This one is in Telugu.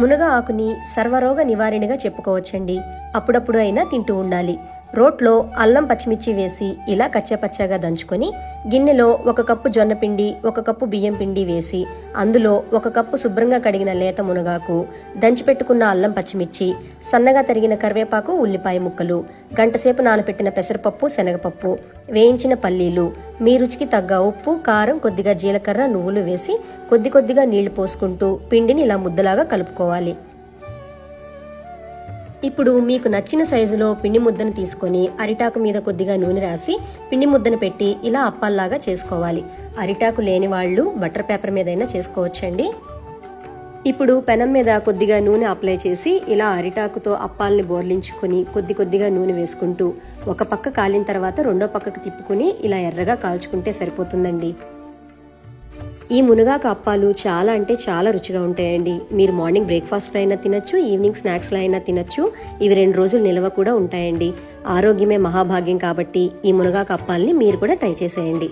మునగ ఆకుని సర్వరోగ నివారణగా చెప్పుకోవచ్చండి. అప్పుడప్పుడు అయినా తింటూ ఉండాలి. రోట్లో అల్లం పచ్చిమిర్చి వేసి ఇలా కచ్చాపచ్చాగా దంచుకొని గిన్నెలో 1 కప్పు జొన్నపిండి 1 కప్పు బియ్యం పిండి వేసి అందులో 1 కప్పు శుభ్రంగా కడిగిన లేత మునగాకు, దంచిపెట్టుకున్న అల్లం పచ్చిమిర్చి, సన్నగా తరిగిన కరివేపాకు, ఉల్లిపాయ ముక్కలు, గంటసేపు నానబెట్టిన పెసరపప్పు, శనగపప్పు, వేయించిన పల్లీలు, మీ రుచికి తగ్గ ఉప్పు, కారం, కొద్దిగా జీలకర్ర, నువ్వులు వేసి కొద్దిగా నీళ్లు పోసుకుంటూ పిండిని ఇలా ముద్దలాగా కలుపుకోవాలి. ఇప్పుడు మీకు నచ్చిన సైజులో పిండి ముద్దను తీసుకొని అరిటాకు మీద కొద్దిగా నూనె రాసి పిండి ముద్దను పెట్టి ఇలా అప్పాల్లాగా చేసుకోవాలి. అరిటాకు లేని వాళ్ళు బటర్ పేపర్ మీదైనా చేసుకోవచ్చండి. ఇప్పుడు పెనం మీద కొద్దిగా నూనె అప్లై చేసి ఇలా అరిటాకుతో అప్పాలని బోర్లించుకొని కొద్దిగా నూనె వేసుకుంటూ ఒక పక్క కాలిన తర్వాత రెండో పక్కకు తిప్పుకుని ఇలా ఎర్రగా కాల్చుకుంటే సరిపోతుందండి. ఈ మునగాకు అప్పాలు చాలా అంటే చాలా రుచిగా ఉంటాయండి. మీరు మార్నింగ్ బ్రేక్ఫాస్ట్లో అయినా తినచ్చు, ఈవినింగ్ స్నాక్స్లో అయినా తినచ్చు. ఇవి 2 రోజులు నిల్వ కూడా ఉంటాయండి. ఆరోగ్యమే మహాభాగ్యం కాబట్టి ఈ మునగాకు అప్పాలని మీరు కూడా ట్రై చేసేయండి.